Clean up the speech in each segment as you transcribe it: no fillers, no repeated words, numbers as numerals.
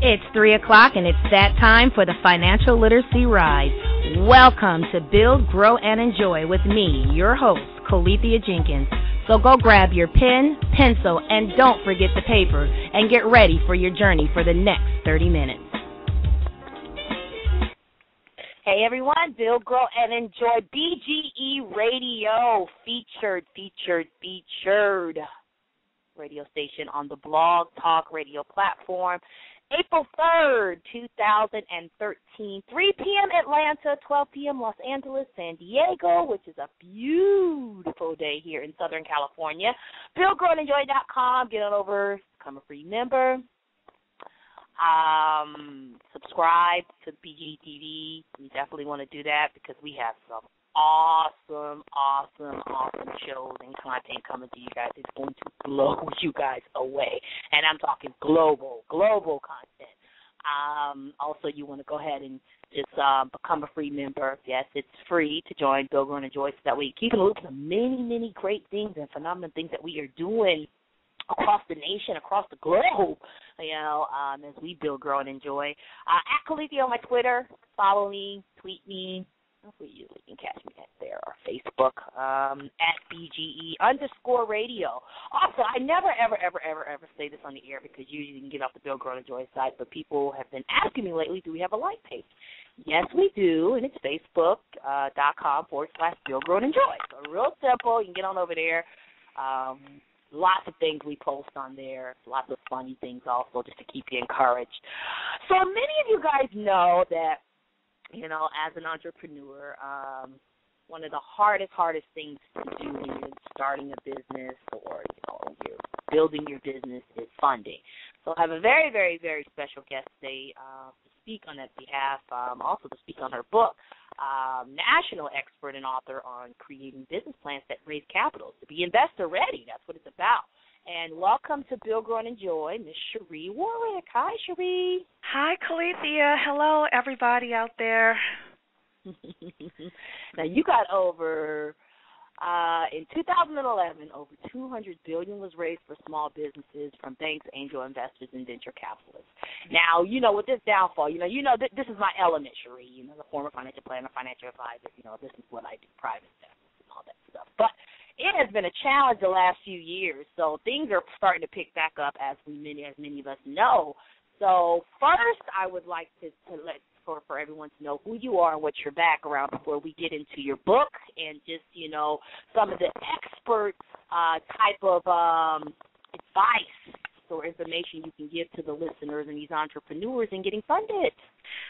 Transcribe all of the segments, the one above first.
It's 3 o'clock, and it's that time for the Financial Literacy Ride. Welcome to Build, Grow, and Enjoy with me, your host, Colethea Jenkins. So go grab your pen, pencil, and don't forget the paper, and get ready for your journey for the next 30 minutes. Hey, everyone. Build, Grow, and Enjoy BGE Radio, featured radio station on the Blog Talk Radio platform. April 3rd, 2013, 3 p.m. Atlanta, 12 p.m. Los Angeles, San Diego, which is a beautiful day here in Southern California. BuildGrowAndEnjoy.com. Get on over, become a free member. Subscribe to BGE TV. You definitely want to do that because we have some awesome shows and content coming to you guys. It's going to blow you guys away. And I'm talking global content. Also, you want to go ahead and just become a free member. Yes, it's free to join Build, Grow, and Enjoy so that way you keep a look at the many great things and phenomenal things that we are doing across the nation, across the globe, as we build, grow, and enjoy. At Colethea on my Twitter. Follow me, tweet me. You can catch me at there, or Facebook, at BGE_radio. Also, I never, ever say this on the air because usually you can get off the Build, Grow, and Enjoy site, but people have been asking me lately, do we have a like page? Yes, we do, and it's Facebook.com/Build, Grow, and Enjoy. So real simple. You can get on over there. Lots of things we post on there, lots of funny things also just to keep you encouraged. So many of you guys know that, as an entrepreneur, one of the hardest things to do when you're starting a business or, you're building your business is funding. So I have a very, very, very special guest today to speak on that behalf, also to speak on her book, national expert and author on creating business plans that raise capital to be investor ready. That's what it's about. And welcome to Build, Grow, and Enjoy, Miss Cherie Warwick. Hi, Cherie. Hi, Colethea. Hello, everybody out there. Now, you got over, in 2011, over $200 billion was raised for small businesses from banks, angel investors, and venture capitalists. Now, with this downfall, this is my element, Cherie, the former financial planner, financial advisor, this is what I do, private investments and all that stuff. But it has been a challenge the last few years, so things are starting to pick back up, as many of us know. So first, I would like to let for everyone to know who you are and what's your background before we get into your book and just some of the expert type of advice or information you can give to the listeners and these entrepreneurs in getting funded.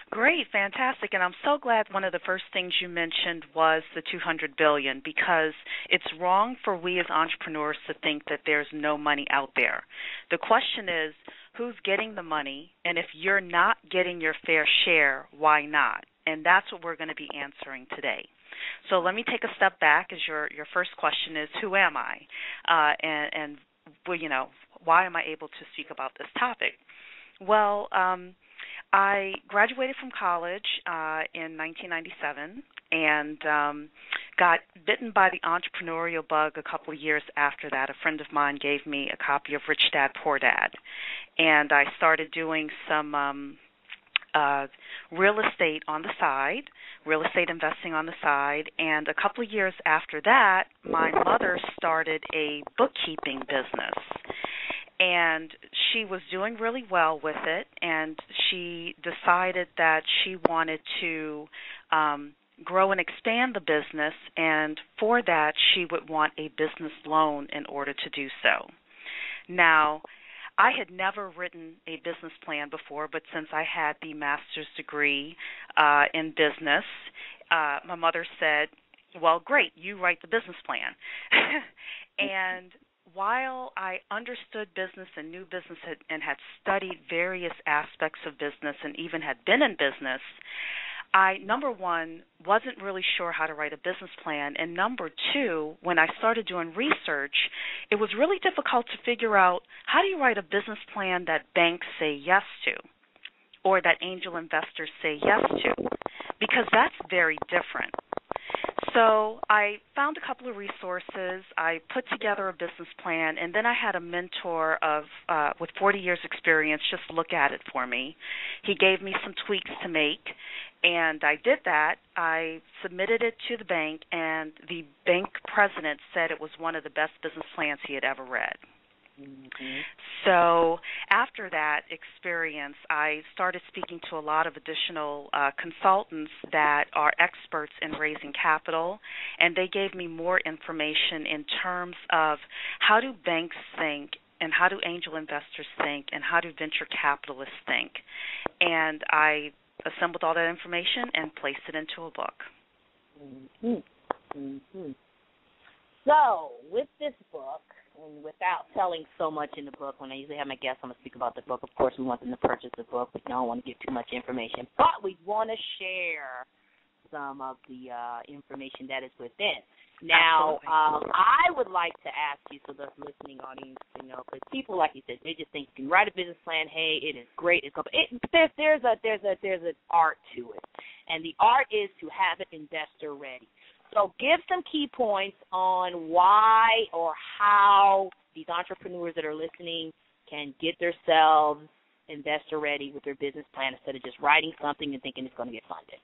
Great, fantastic, and I'm so glad one of the first things you mentioned was the $200 billion, because it's wrong for we as entrepreneurs to think that there's no money out there. The question is, who's getting the money, and if you're not getting your fair share, why not? And that's what we're going to be answering today. So let me take a step back, as your first question is, who am I? And why am I able to speak about this topic? Well, I graduated from college in 1997 and got bitten by the entrepreneurial bug a couple of years after that. A friend of mine gave me a copy of Rich Dad, Poor Dad, and I started doing some real estate on the side, real estate investing on the side, and a couple of years after that, my mother started a bookkeeping business. And she was doing really well with it, and she decided that she wanted to grow and expand the business, and for that she would want a business loan in order to do so. Now, I had never written a business plan before, but since I had the master's degree in business, my mother said, well, great, you write the business plan. And while I understood business and knew business and had studied various aspects of business and even had been in business, I, number one, wasn't really sure how to write a business plan, and number two, when I started doing research, it was really difficult to figure out how do you write a business plan that banks say yes to or that angel investors say yes to, because that's very different. So I found a couple of resources. I put together a business plan, and then I had a mentor with 40 years experience just look at it for me. He gave me some tweaks to make, and I did that. I submitted it to the bank, and the bank president said it was one of the best business plans he had ever read. Mm-hmm. So after that experience, I started speaking to a lot of additional consultants that are experts in raising capital, and they gave me more information in terms of how do banks think and how do angel investors think and how do venture capitalists think. And I assembled all that information and placed it into a book. Mm-hmm. Mm-hmm. So with this book, and without telling so much in the book, when I usually have my guests, I'm going to speak about the book. Of course, we want them to purchase the book. We don't want to give too much information, but we want to share some of the information that is within. Now, I would like to ask you, so the listening audience, because people, like you said, they just think you can write a business plan. Hey, it is great. There's an art to it, and the art is to have it investor ready. So give some key points on why or how these entrepreneurs that are listening can get themselves investor ready with their business plan instead of just writing something and thinking it's going to get funded.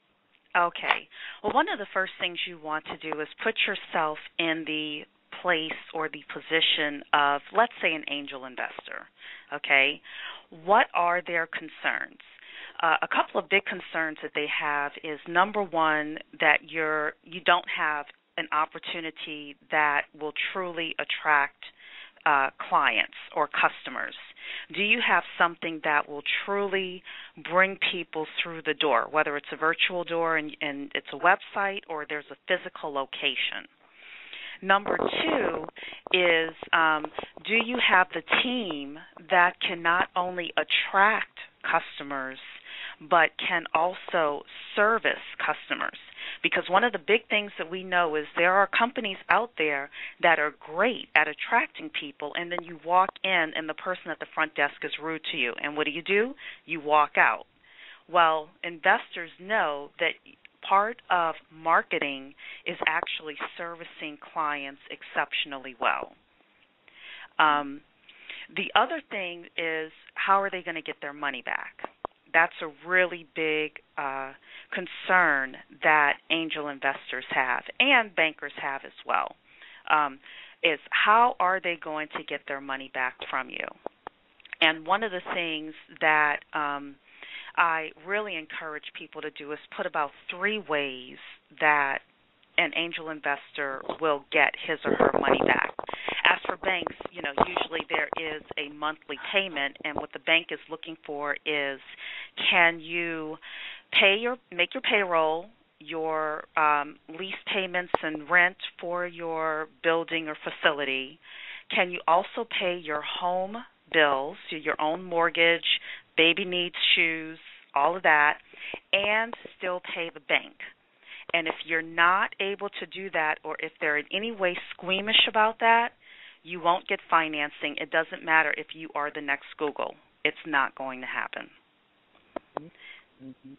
Okay. Well, one of the first things you want to do is put yourself in the place or the position of, let's say, an angel investor. Okay. What are their concerns? A couple of big concerns that they have is, number one, that you don't have an opportunity that will truly attract clients or customers. Do you have something that will truly bring people through the door, whether it's a virtual door and it's a website or there's a physical location? Number two is, do you have the team that can not only attract customers but can also service customers? Because one of the big things that we know is there are companies out there that are great at attracting people, and then you walk in and the person at the front desk is rude to you. And what do? You walk out. Well, investors know that part of marketing is actually servicing clients exceptionally well. The other thing is, how are they going to get their money back? That's a really big concern that angel investors have and bankers have as well, is how are they going to get their money back from you? And one of the things that I really encourage people to do is put about 3 ways that an angel investor will get his or her money back. As for banks, usually there is a monthly payment, and what the bank is looking for is, can you make your payroll, your lease payments and rent for your building or facility? Can you also pay your home bills, your own mortgage, baby needs, shoes, all of that, and still pay the bank? And if you're not able to do that, or if they're in any way squeamish about that, you won't get financing. It doesn't matter if you are the next Google. It's not going to happen. Mm-hmm.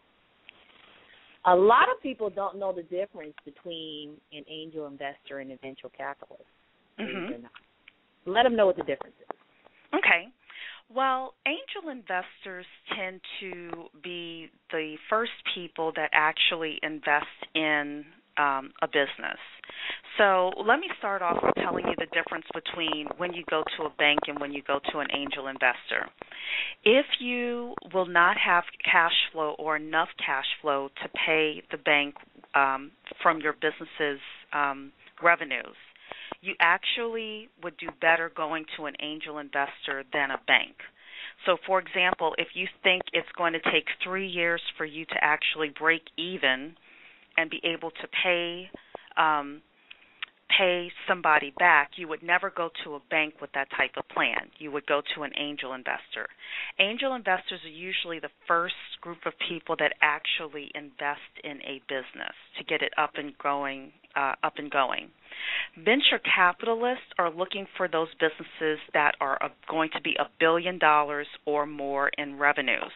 A lot of people don't know the difference between an angel investor and a venture capitalist. Mm-hmm. Let them know what the difference is. Okay. Well, angel investors tend to be the first people that actually invest in a business. So let me start off with telling you the difference between when you go to a bank and when you go to an angel investor. If you will not have cash flow or enough cash flow to pay the bank from your business's revenues, you actually would do better going to an angel investor than a bank. So, for example, if you think it's going to take 3 years for you to actually break even and be able to pay somebody back, you would never go to a bank with that type of plan. You would go to an angel investor. Angel investors are usually the first group of people that actually invest in a business to get it up and going. Venture capitalists are looking for those businesses that are going to be $1 billion or more in revenues.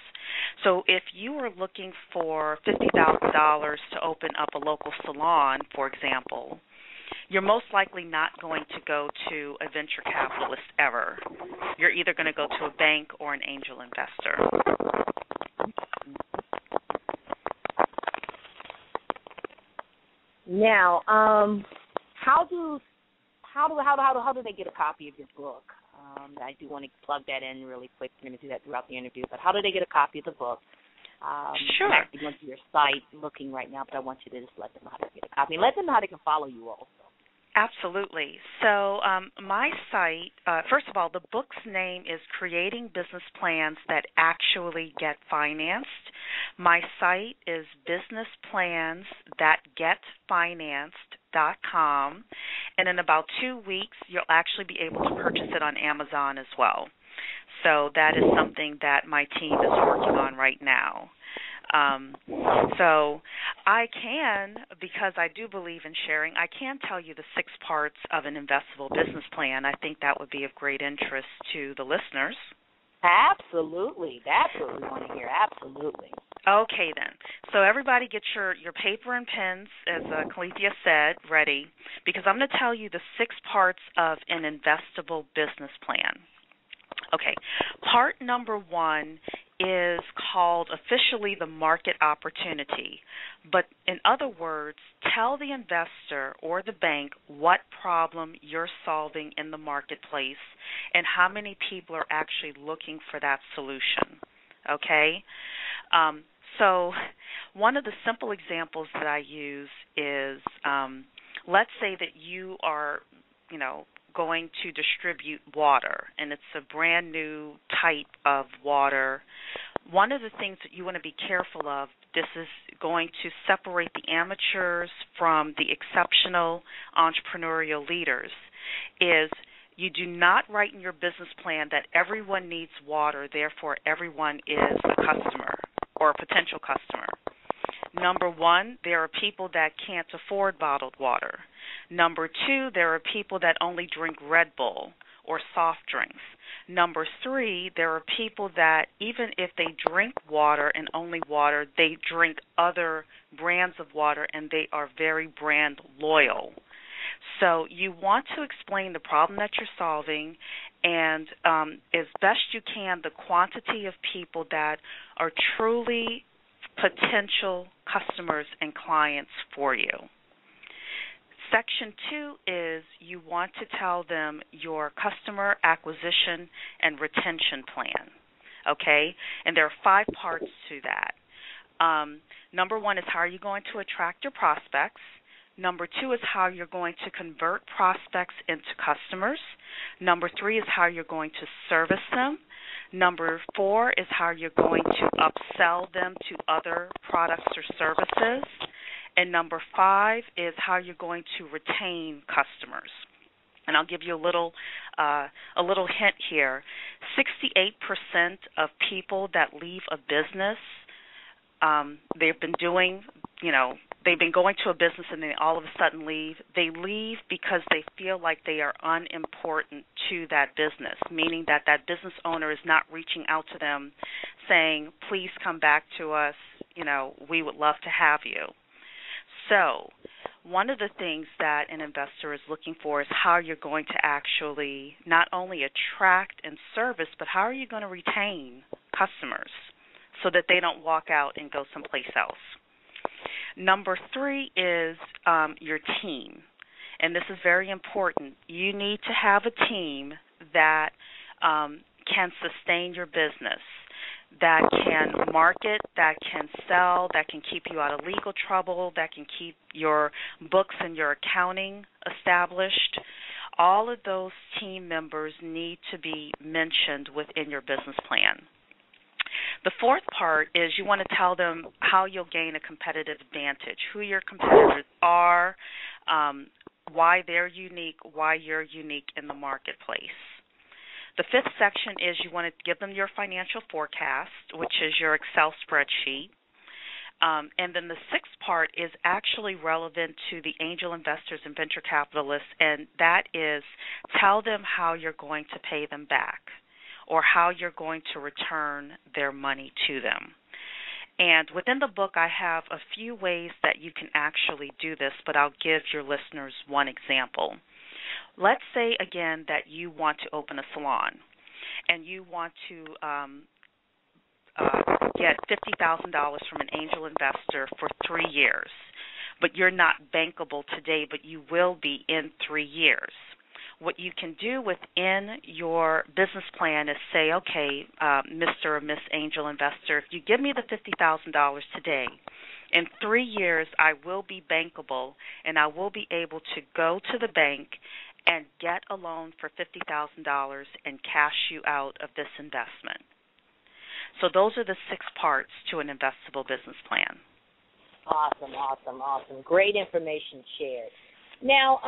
So if you are looking for $50,000 to open up a local salon, for example, you're most likely not going to go to a venture capitalist ever. You're either going to go to a bank or an angel investor. Now, how do they get a copy of your book? I do want to plug that in really quick. I'm going to do that throughout the interview. But how do they get a copy of the book? Sure. I'm actually going to your site looking right now, but I want you to just let them know how to get a copy. And let them know how they can follow you also. Absolutely. So my site, first of all, the book's name is Creating Business Plans That Actually Get Financed. My site is businessplansthatgetfinanced.com, and in about 2 weeks, you'll actually be able to purchase it on Amazon as well. So that is something that my team is working on right now. So I can, because I do believe in sharing, I can tell you the 6 parts of an investable business plan. I think that would be of great interest to the listeners. Absolutely. That's what we want to hear. Absolutely. Okay, then. So everybody get your paper and pens, as Calethia said, ready, because I'm going to tell you the 6 parts of an investable business plan. Okay. Part number 1 is called officially the market opportunity. But in other words, tell the investor or the bank what problem you're solving in the marketplace and how many people are actually looking for that solution. Okay? So one of the simple examples that I use is, let's say that you are, going to distribute water, and it's a brand new type of water. One of the things that you want to be careful of, this is going to separate the amateurs from the exceptional entrepreneurial leaders, is you do not write in your business plan that everyone needs water, therefore everyone is a customer or a potential customer. Number 1, there are people that can't afford bottled water. Number 2, there are people that only drink Red Bull or soft drinks. Number 3, there are people that even if they drink water and only water, they drink other brands of water and they are very brand loyal. So you want to explain the problem that you're solving and as best you can the quantity of people that are truly potential customers and clients for you. Section 2 is you want to tell them your customer acquisition and retention plan, okay? And there are 5 parts to that. Number 1 is how are you going to attract your prospects. Number 2 is how you're going to convert prospects into customers. Number 3 is how you're going to service them. Number 4 is how you're going to upsell them to other products or services. And number 5 is how you're going to retain customers. And I'll give you a little hint here. 68% of people that leave a business, they've been doing, they've been going to a business and they all of a sudden leave. They leave because they feel like they are unimportant to that business, meaning that that business owner is not reaching out to them saying, please come back to us, we would love to have you. So one of the things that an investor is looking for is how you're going to actually not only attract and service, but how are you going to retain customers so that they don't walk out and go someplace else. Number 3 is your team, and this is very important. You need to have a team that can sustain your business, that can market, that can sell, that can keep you out of legal trouble, that can keep your books and your accounting established. All of those team members need to be mentioned within your business plan. The 4th part is you want to tell them how you'll gain a competitive advantage, who your competitors are, why they're unique, why you're unique in the marketplace. The 5th section is you want to give them your financial forecast, which is your Excel spreadsheet. And then the 6th part is actually relevant to the angel investors and venture capitalists, and that is tell them how you're going to pay them back or how you're going to return their money to them. And within the book, I have a few ways that you can actually do this, but I'll give your listeners one example. Let's say, again, that you want to open a salon and you want to get $50,000 from an angel investor for 3 years, but you're not bankable today, but you will be in 3 years. What you can do within your business plan is say, okay, Mr. or Miss Angel Investor, if you give me the $50,000 today, in 3 years I will be bankable and I will be able to go to the bank and get a loan for $50,000 and cash you out of this investment. So those are the 6 parts to an investable business plan. Awesome. Great information shared. Now,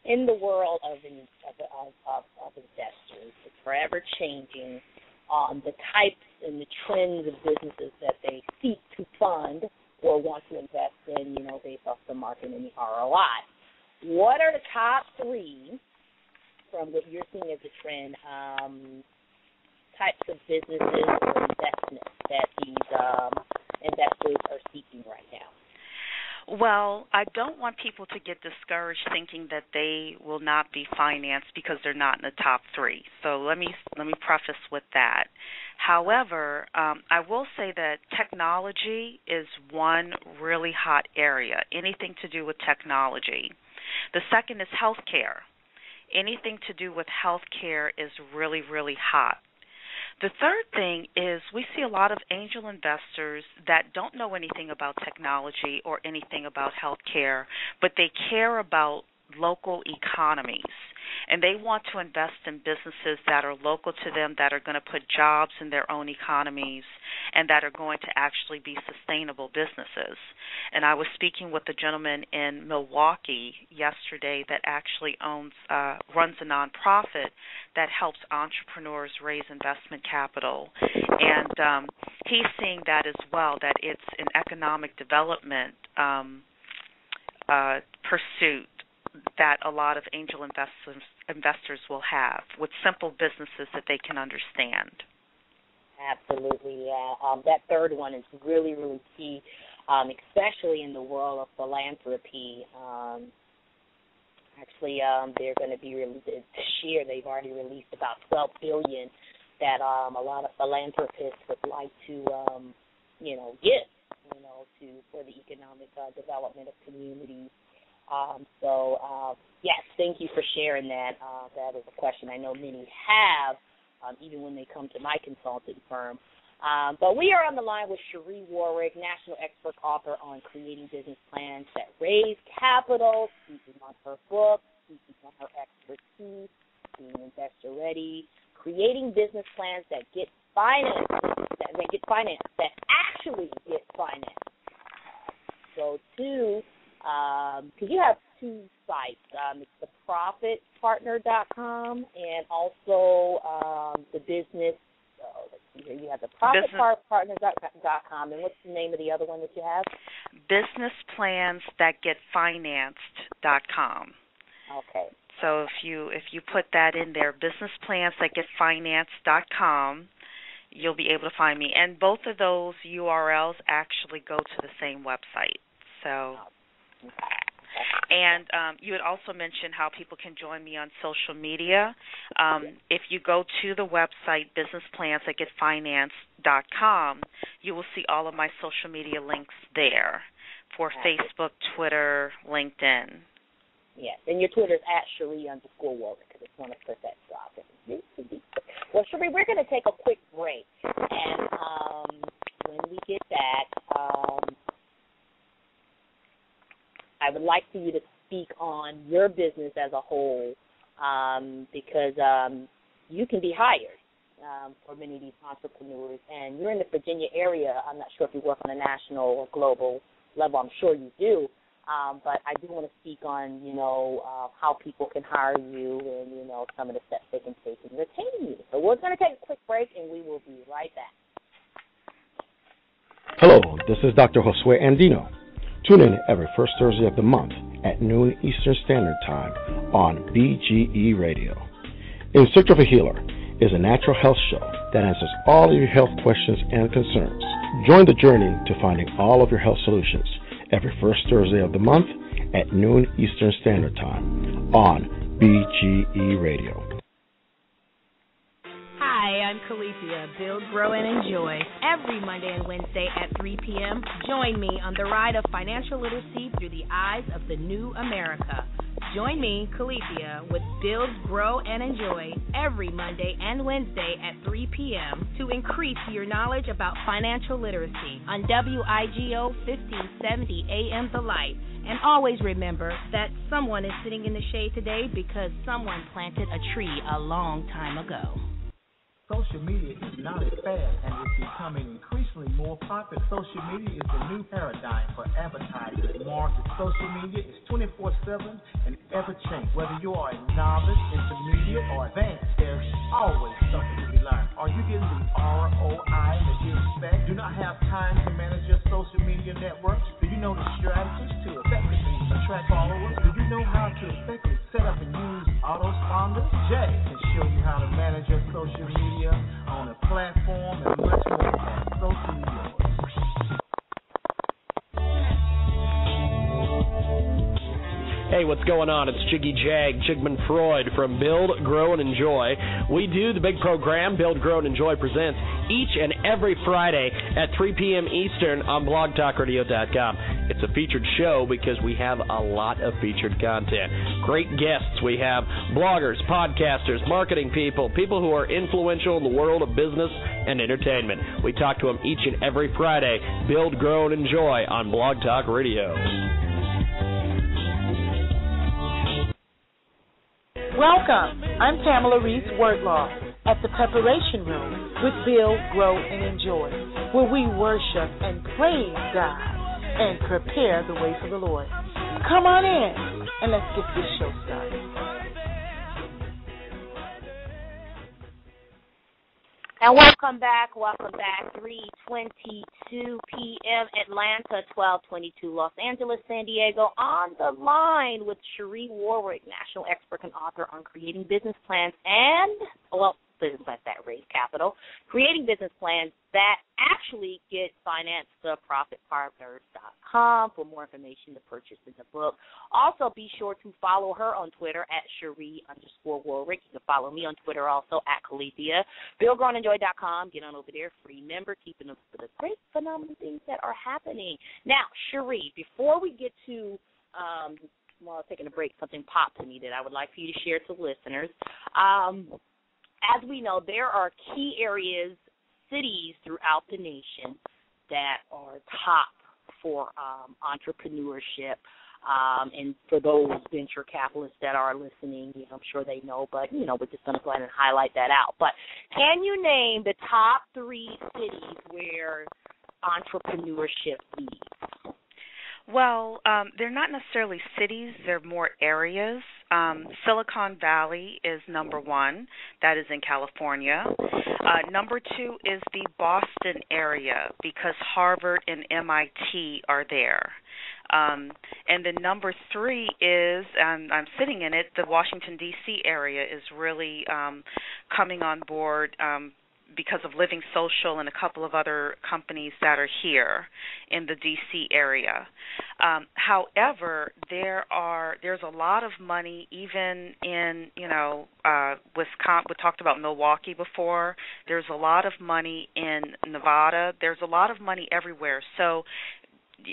in the world of investors, it's forever changing. The types and the trends of businesses that they seek to fund or want to invest in, based off the market and the ROI. What are the top 3 from what you're seeing as a trend, types of businesses or investments that these investors are seeking right now? Well, I don't want people to get discouraged thinking that they will not be financed because they're not in the top 3. So let me preface with that. However, I will say that technology is one really hot area, anything to do with technology. The second is healthcare. Anything to do with healthcare is really, really hot. The third thing is we see a lot of angel investors that don't know anything about technology or anything about healthcare, but they care about local economies, and they want to invest in businesses that are local to them, that are going to put jobs in their own economies, and that are going to actually be sustainable businesses. And I was speaking with a gentleman in Milwaukee yesterday that actually runs a nonprofit that helps entrepreneurs raise investment capital. And he's seeing that as well, that it's an economic development pursuit that a lot of angel investors will have with simple businesses that they can understand. Absolutely, yeah. That third one is really, really key, especially in the world of philanthropy. They're going to be released this year. They've already released about $12 billion that a lot of philanthropists would like to, give, for the economic development of communities. Yes, thank you for sharing that. That is a question I know many have, even when they come to my consulting firm. But we are on the line with Cherie Warwick, national expert author on creating business plans that raise capital, speaking on her book, speaking on her expertise, being investor ready, creating business plans that get financed, that actually get financed. So, because you have 2 sites. It's theprofitpartner.com and also the business. Let's see here. You have theprofitpartner.com, and what's the name of the other one that you have? businessplansthatgetfinanced.com. Okay. So if you put that in there, businessplansthatgetfinanced.com, you'll be able to find me. And both of those URLs actually go to the same website. So. And you had also mentioned how people can join me on social media. If you go to the website, businessplansthatgetfinanced.com, you will see all of my social media links there for Facebook, Twitter, LinkedIn. Yes, and your Twitter is @Cherie_Warwick. I just want to put that drop in. Well, Cherie, we're going to take a quick break. And when we get back, I would like for you to speak on your business as a whole, because you can be hired for many of these entrepreneurs. And you're in the Virginia area. I'm not sure if you work on a national or global level. I'm sure you do. But I do want to speak on, how people can hire you and, some of the steps they can take in retaining you. So we're going to take a quick break, and we will be right back. Hello, this is Dr. Josue Andino. Tune in every first Thursday of the month at noon Eastern Standard Time on BGE Radio. In Search of a Healer is a natural health show that answers all of your health questions and concerns. Join the journey to finding all of your health solutions every first Thursday of the month at noon Eastern Standard Time on BGE Radio. Hi, I'm Calethea. Build, Grow, and Enjoy. Every Monday and Wednesday at 3 p.m., join me on the ride of financial literacy through the eyes of the new America. Join me, Calethea, with Build, Grow, and Enjoy every Monday and Wednesday at 3 p.m. to increase your knowledge about financial literacy on WIGO 1570 AM The Light. And always remember that someone is sitting in the shade today because someone planted a tree a long time ago. Social media is not a fad and is becoming increasingly more popular. Social media is the new paradigm for advertising and marketing. Social media is 24/7 and ever changing. Whether you are a novice, intermediate, or advanced, there's always something to be learned. Are you getting the ROI that you expect? Do not have time to manage your social media networks? Do you know the strategies to effectively attract followers? Do you know how to effectively set up and use autoresponders? Jay can show you how to manage your social media on a platform and much more on social media. Hey, what's going on? It's Jiggy Jag, Jigman Freud from Build, Grow, and Enjoy. We do the big program, Build, Grow, and Enjoy presents each and every Friday at 3 p.m. Eastern on blogtalkradio.com. It's a featured show because we have a lot of featured content. Great guests. We have bloggers, podcasters, marketing people, people who are influential in the world of business and entertainment. We talk to them each and every Friday. Build, Grow, and Enjoy on Blog Talk Radio. Welcome. I'm Pamela Reese Wordlaw at the Preparation Room with Build, Grow, and Enjoy, where we worship and praise God and prepare the way for the Lord. Come on in and let's get this show started. And welcome back, 3:22 p.m. Atlanta, 12:22 Los Angeles, San Diego, on the line with Cherie Warwick, national expert and author on creating business plans business plans that raise capital, creating business plans that actually get financed to profitpartners.com for more information to purchase in the book. Also, be sure to follow her on Twitter at Cherie_Warwick. You can follow me on Twitter also at Calethea. BuildGrowAndEnjoy.com. Get on over there. Free member, keeping up with the great, phenomenal things that are happening. Now, Cherie, before we get to taking a break, something popped to me that I would like for you to share to listeners. As we know, there are key areas, cities throughout the nation that are top for entrepreneurship. And for those venture capitalists that are listening, I'm sure they know, but, we're just going to go ahead and highlight that out. But can you name the top 3 cities where entrepreneurship leads? Well, they're not necessarily cities. They're more areas. Silicon Valley is number 1. That is in California. Number 2 is the Boston area because Harvard and MIT are there. And then number 3 is, and I'm sitting in it, the Washington, D.C. area is really coming on board because of Living Social and a couple of other companies that are here in the D.C. area. However, there's a lot of money even in, Wisconsin. We talked about Milwaukee before. There's a lot of money in Nevada. There's a lot of money everywhere. So,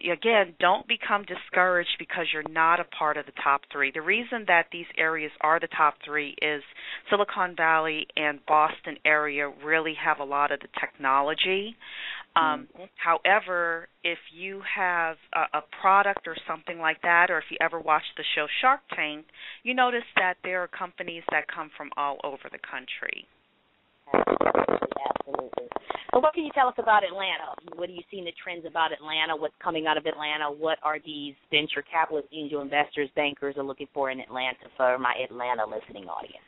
again, don't become discouraged because you're not a part of the top 3. The reason that these areas are the top 3 is Silicon Valley and Boston area really have a lot of the technology. However, if you have a product or something like that, or if you ever watch the show Shark Tank, you notice that there are companies that come from all over the country. Absolutely. So what can you tell us about Atlanta? What are you seeing the trends about Atlanta? What's coming out of Atlanta? What are these venture capitalists, angel investors, bankers are looking for in Atlanta for my Atlanta listening audience?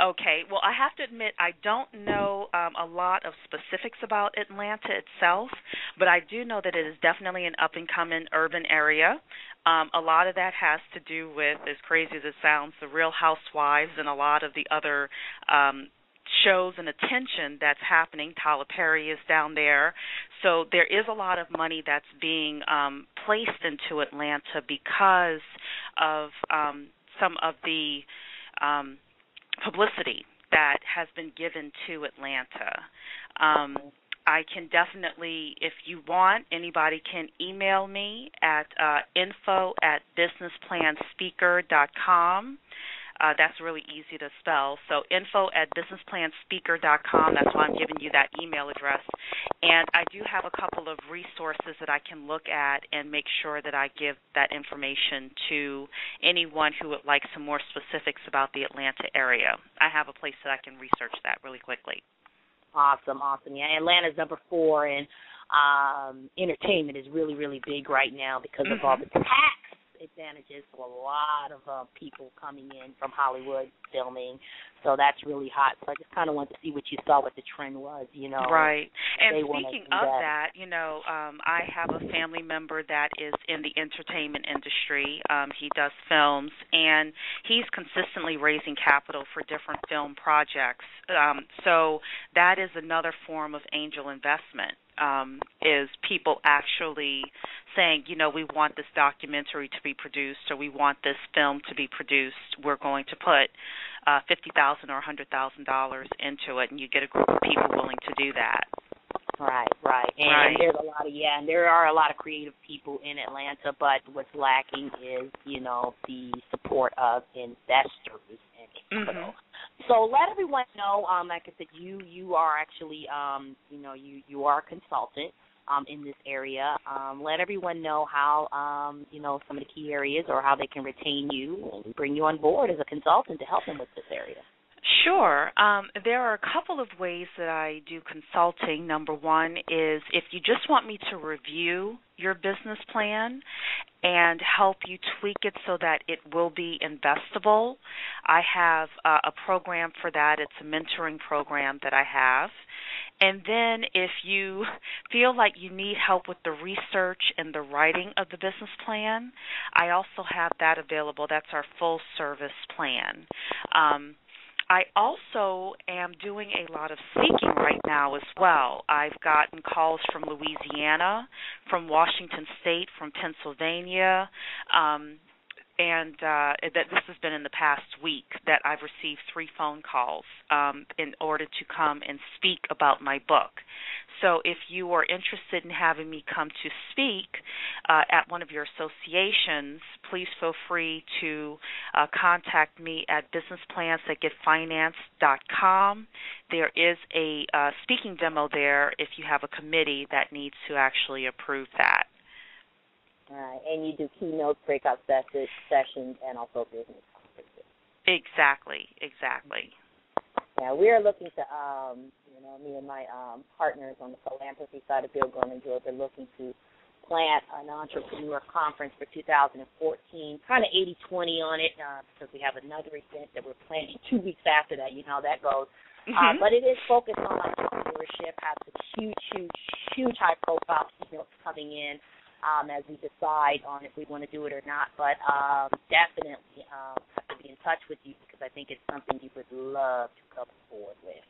Okay. Well, I have to admit I don't know a lot of specifics about Atlanta itself, but I do know that it is definitely an up-and-coming urban area. A lot of that has to do with, as crazy as it sounds, the Real Housewives and a lot of the other shows and attention that's happening. Tyler Perry is down there. So there is a lot of money that's being placed into Atlanta because of some of the publicity that has been given to Atlanta. I can definitely, if you want, anybody can email me at info@businessplanspeaker.com. That's really easy to spell. So info@businessplanspeaker.com. That's why I'm giving you that email address. And I do have a couple of resources that I can look at and make sure that I give that information to anyone who would like some more specifics about the Atlanta area. I have a place that I can research that really quickly. Awesome. Yeah, Atlanta's number 4, and entertainment is really, really big right now because of all the tax advantages for a lot of people coming in from Hollywood filming. So that's really hot. So I just kind of wanted to see what you saw, what the trend was, Right. And speaking of that, I have a family member that is in the entertainment industry. He does films, and he's consistently raising capital for different film projects. So that is another form of angel investment, is people actually saying, we want this documentary to be produced, or we want this film to be produced. We're going to put $50,000 or $100,000 into it, and you get a group of people willing to do that. Right. And there's a lot of and there are a lot of creative people in Atlanta, but what's lacking is, the support of investors and capital. So let everyone know, like I said, you are actually, you are a consultant in this area. Let everyone know how, some of the key areas or how they can retain you and bring you on board as a consultant to help them with this area. Sure. There are a couple of ways that I do consulting. Number one is if you just want me to review your business plan and help you tweak it so that it will be investable, I have a program for that. It's a mentoring program that I have. And then if you feel like you need help with the research and the writing of the business plan, I also have that available. That's our full service plan. I also am doing a lot of speaking right now as well. I've gotten calls from Louisiana, from Washington State, from Pennsylvania, and that this has been in the past week that I've received 3 phone calls in order to come and speak about my book. So if you are interested in having me come to speak at one of your associations, please feel free to contact me at businessplans@getfinanced.com. There is a speaking demo there if you have a committee that needs to actually approve that. All right, and you do keynote breakout sessions and also business conferences. Exactly. Yeah, we are looking to, me and my partners on the philanthropy side of Build, Grow, and Enjoy, we're looking to plant an entrepreneur conference for 2014, kind of 80-20 on it, because we have another event that we're planning 2 weeks after that. You know how that goes. But it is focused on entrepreneurship, have some huge high-profile keynotes coming in as we decide on if we want to do it or not. But definitely have to be in touch with you because I think it's something you would love to come forward with.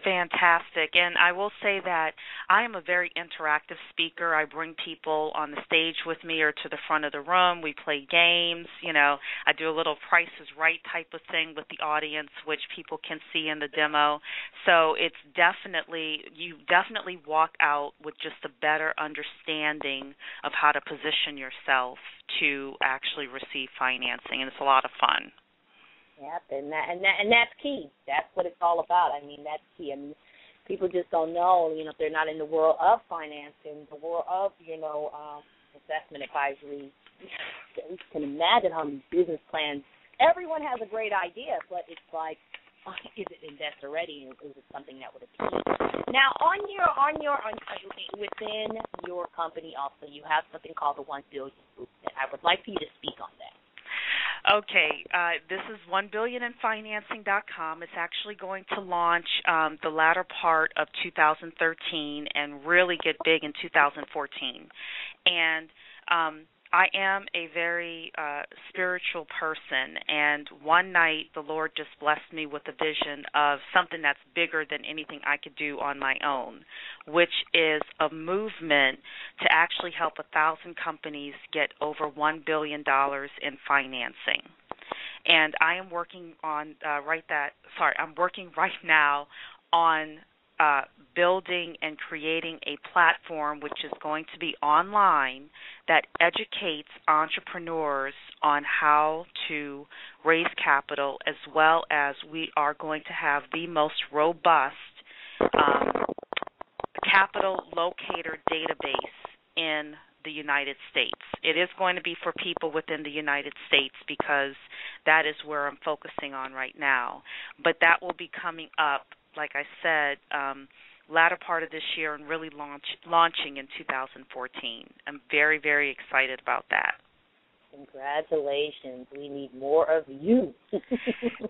Fantastic. And I will say that I am a very interactive speaker. I bring people on the stage with me or to the front of the room. We play games. I do a little Price is Right type of thing with the audience, which people can see in the demo. So you definitely walk out with just a better understanding of how to position yourself to actually receive financing, and it's a lot of fun. Yep, and that's key. That's what it's all about. I mean, that's key. I mean, people just don't know, if they're not in the world of financing, the world of, investment advisory. You can imagine how many business plans. Everyone has a great idea, but it's like, is it investor ready? Is it something that would appeal? Now, within your company, also, you have something called the 1 Billion Movement. I would like for you to speak on that. Okay, this is $1billioninfinancing.com. It's actually going to launch the latter part of 2013 and really get big in 2014. And I am a very spiritual person, and one night the Lord just blessed me with a vision of something that's bigger than anything I could do on my own, which is a movement to actually help 1,000 companies get over $1 billion in financing. And I am working on I'm working right now on building and creating a platform which is going to be online that educates entrepreneurs on how to raise capital, as well as we are going to have the most robust capital locator database in the United States. It is going to be for people within the United States because that is where I'm focusing on right now. But that will be coming up, like I said, latter part of this year and really launching in 2014. I'm very, very excited about that. Congratulations. We need more of you.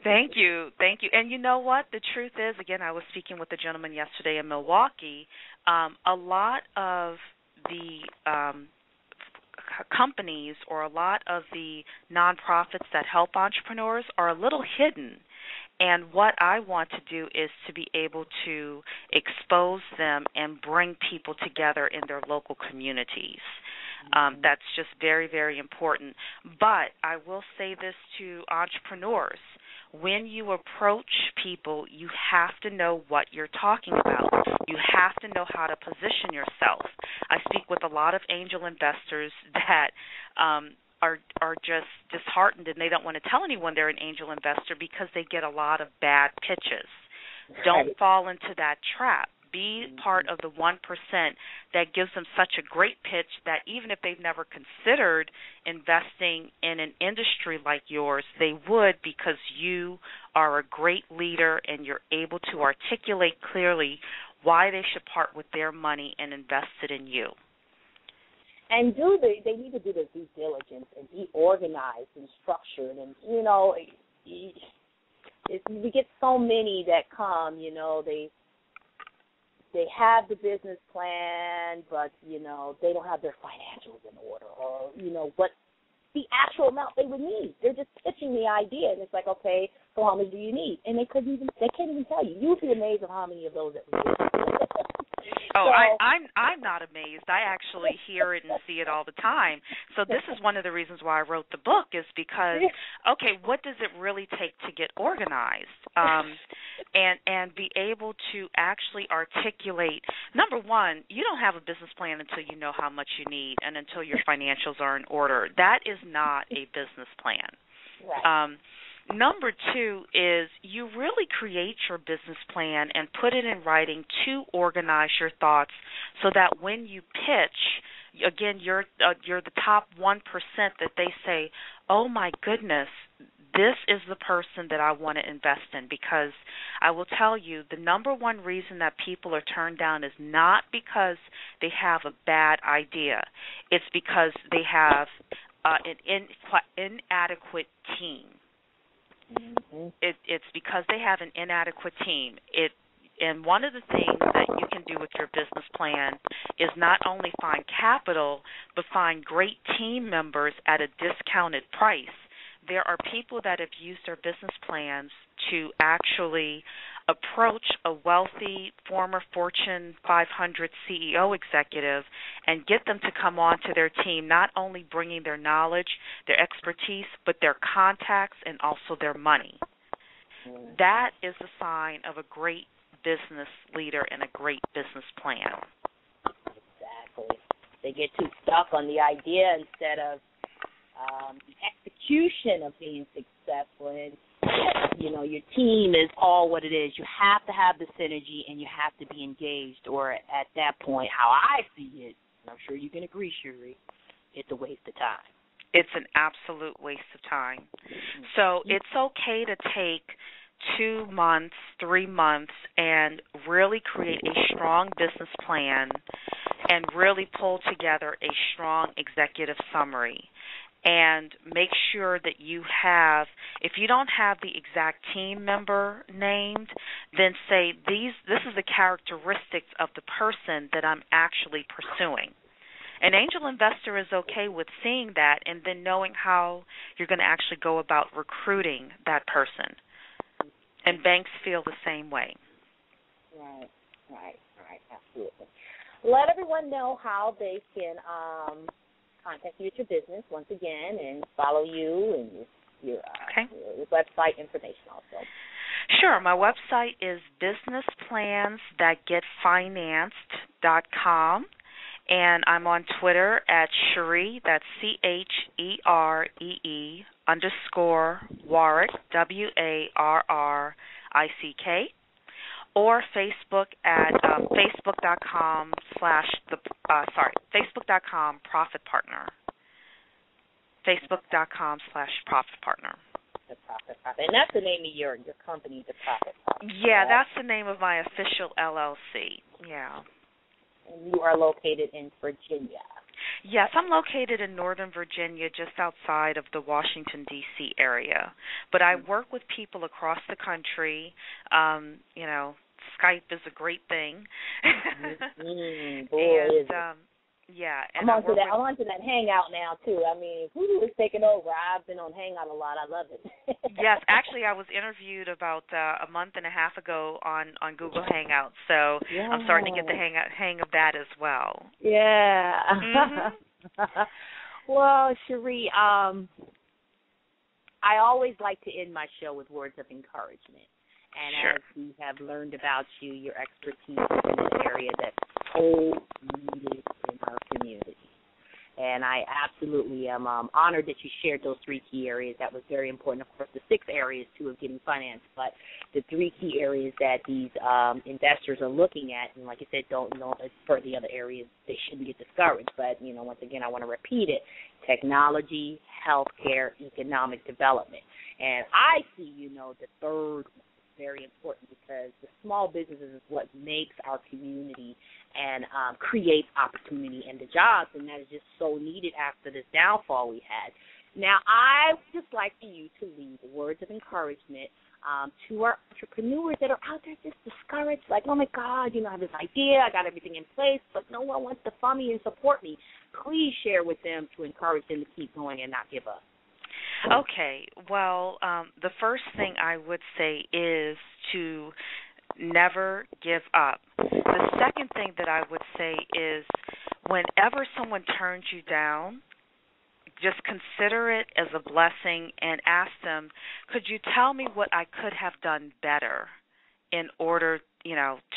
Thank you. And you know what? The truth is, again, I was speaking with a gentleman yesterday in Milwaukee. A lot of the companies or a lot of the nonprofits that help entrepreneurs are a little hidden. And what I want to do is to be able to expose them and bring people together in their local communities. That's just very, very important. But I will say this to entrepreneurs. When you approach people, you have to know what you're talking about. You have to know how to position yourself. I speak with a lot of angel investors that are just disheartened, and they don't want to tell anyone they're an angel investor because they get a lot of bad pitches. Don't fall into that trap. Be part of the 1% that gives them such a great pitch that even if they've never considered investing in an industry like yours, they would, because you are a great leader and you're able to articulate clearly why they should part with their money and invest it in you. And they need to do their due diligence and be organized and structured. And, we get so many that come, they have the business plan, but, they don't have their financials in order, or, what the actual amount they would need. They're just pitching the idea, and it's like, okay, so how much do you need? And they can't even tell you. You'd be amazed at how many of those that we get. Oh, I'm not amazed. I actually hear it and see it all the time. So this is one of the reasons why I wrote the book, is because, okay, what does it really take to get organized? And be able to actually articulate, number one, you don't have a business plan until you know how much you need and until your financials are in order. That is not a business plan. Right. Number two is you really create your business plan and put it in writing to organize your thoughts so that when you pitch, again, you're the top 1% that they say, oh, my goodness, this is the person that I want to invest in. Because I will tell you, the number one reason that people are turned down is not because they have a bad idea. It's because they have an inadequate team. Mm-hmm. It's because they have an inadequate team. And one of the things that you can do with your business plan is not only find capital, but find great team members at a discounted price. There are people that have used their business plans to actually approach a wealthy former Fortune 500 CEO executive and get them to come on to their team, not only bringing their knowledge, their expertise, but their contacts and also their money. That is a sign of a great business leader and a great business plan. Exactly. They get too stuck on the idea instead of the execution of being successful. And your team is all what it is. You have to have the synergy and you have to be engaged, or at that point, how I see it, and I'm sure you can agree, Shuri, it's a waste of time. It's an absolute waste of time. So it's okay to take 2 months, 3 months, and really create a strong business plan and really pull together a strong executive summary. And make sure that you have, if you don't have the exact team member named, then say this is the characteristics of the person that I'm actually pursuing. An angel investor is okay with seeing that and then knowing how you're going to actually go about recruiting that person. And banks feel the same way. Right, absolutely. Let everyone know how they can contact you at your business once again and follow you and your website information also. Sure. My website is businessplansthatgetfinanced.com, and I'm on Twitter at Sheree, that's CHEREE _Warrick, WARRICK, or Facebook at Facebook.com Profit Partner. Facebook.com/Profit Partner. The Profit. And that's the name of your company, the Profit Partner. Yeah, that's the name of my official LLC. Yeah. And you are located in Virginia. Yes, I'm located in Northern Virginia, just outside of the Washington, D.C. area. But I work with people across the country. Skype is a great thing. Yeah, and I'm onto that Hangout now too. I mean, who is taking over? I've been on Hangout a lot. I love it. Yes, actually, I was interviewed about a month and a half ago on Google Hangout, so yeah. I'm starting to get the hang of that as well. Yeah. Mm-hmm. Well, Sheree, I always like to end my show with words of encouragement. And sure. As we have learned about you, your expertise in an area that's so needed in our community. And I absolutely am honored that you shared those 3 key areas. That was very important. Of course, the 6 areas, too, of getting financed, but the 3 key areas that these investors are looking at, and like I said, don't know for the other areas, they shouldn't get discouraged. But, once again, I want to repeat it, technology, healthcare, economic development. And I see, the third one. Very important because the small businesses is what makes our community and creates opportunity and the jobs, and that is just so needed after this downfall we had. Now, I would just like for you to leave words of encouragement to our entrepreneurs that are out there just discouraged, like, oh, my God, I have this idea, I got everything in place, but no one wants to fund me and support me. Please share with them to encourage them to keep going and not give up. Okay, well, the first thing I would say is to never give up. The second thing that I would say is whenever someone turns you down, just consider it as a blessing and ask them, could you tell me what I could have done better in order,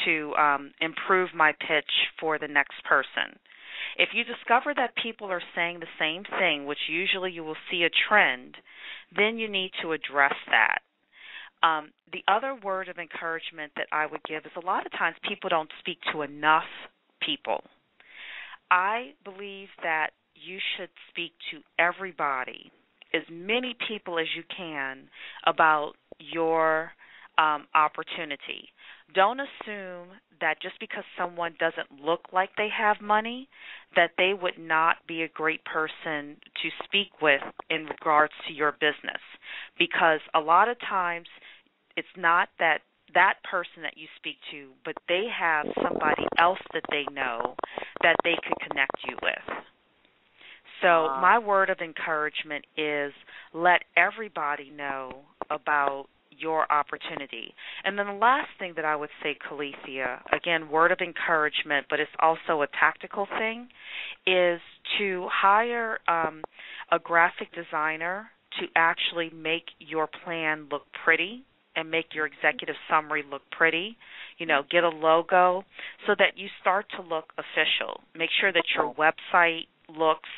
to improve my pitch for the next person? If you discover that people are saying the same thing, which usually you will see a trend, then you need to address that. The other word of encouragement that I would give is a lot of times people don't speak to enough people. I believe that you should speak to everybody, as many people as you can, about your opportunity. Don't assume that just because someone doesn't look like they have money, that they would not be a great person to speak with in regards to your business. Because a lot of times it's not that person that you speak to, but they have somebody else that they know that they could connect you with. So my word of encouragement is let everybody know about your opportunity. And then the last thing that I would say, Calesia, again, word of encouragement, but it's also a tactical thing, is to hire a graphic designer to actually make your plan look pretty and make your executive summary look pretty. Get a logo so that you start to look official. Make sure that your website looks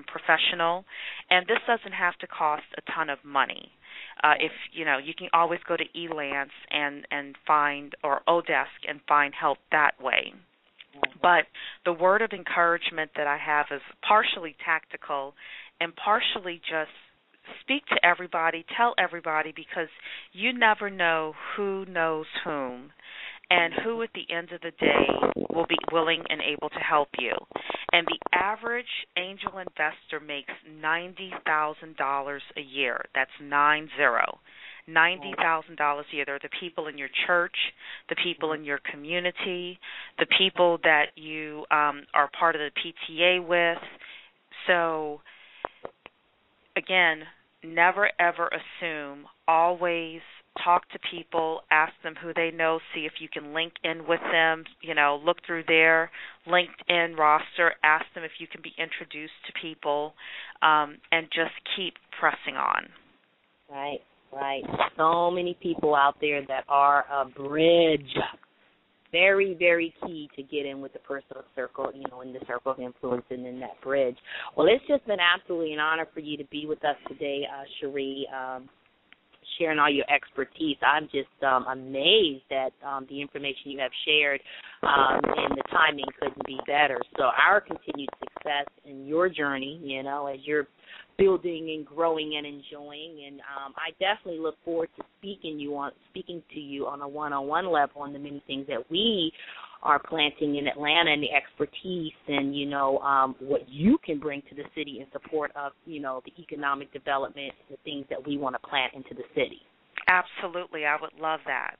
professional, and this doesn't have to cost a ton of money. If you can always go to Elance and find, or Odesk and find help that way. But the word of encouragement that I have is partially tactical and partially just speak to everybody, tell everybody, because you never know who knows whom and who at the end of the day will be willing and able to help you. And the average angel investor makes $90,000 a year. That's 90. $90,000 a year. They're the people in your church, the people in your community, the people that you are part of the PTA with. So, again, never, ever assume. Always talk to people, ask them who they know, see if you can link in with them, look through their LinkedIn roster, ask them if you can be introduced to people, and just keep pressing on. Right. So many people out there that are a bridge. Very, very key to get in with the personal circle, in the circle of influence and in that bridge. Well, it's just been absolutely an honor for you to be with us today, Cherie, sharing all your expertise. I'm just amazed at the information you have shared, and the timing couldn't be better. So our continued success in your journey, as you're building and growing and enjoying, and I definitely look forward to speaking to you on a one-on-one level on the many things that we are planting in Atlanta and the expertise and, what you can bring to the city in support of, the economic development, the things that we want to plant into the city. Absolutely. I would love that.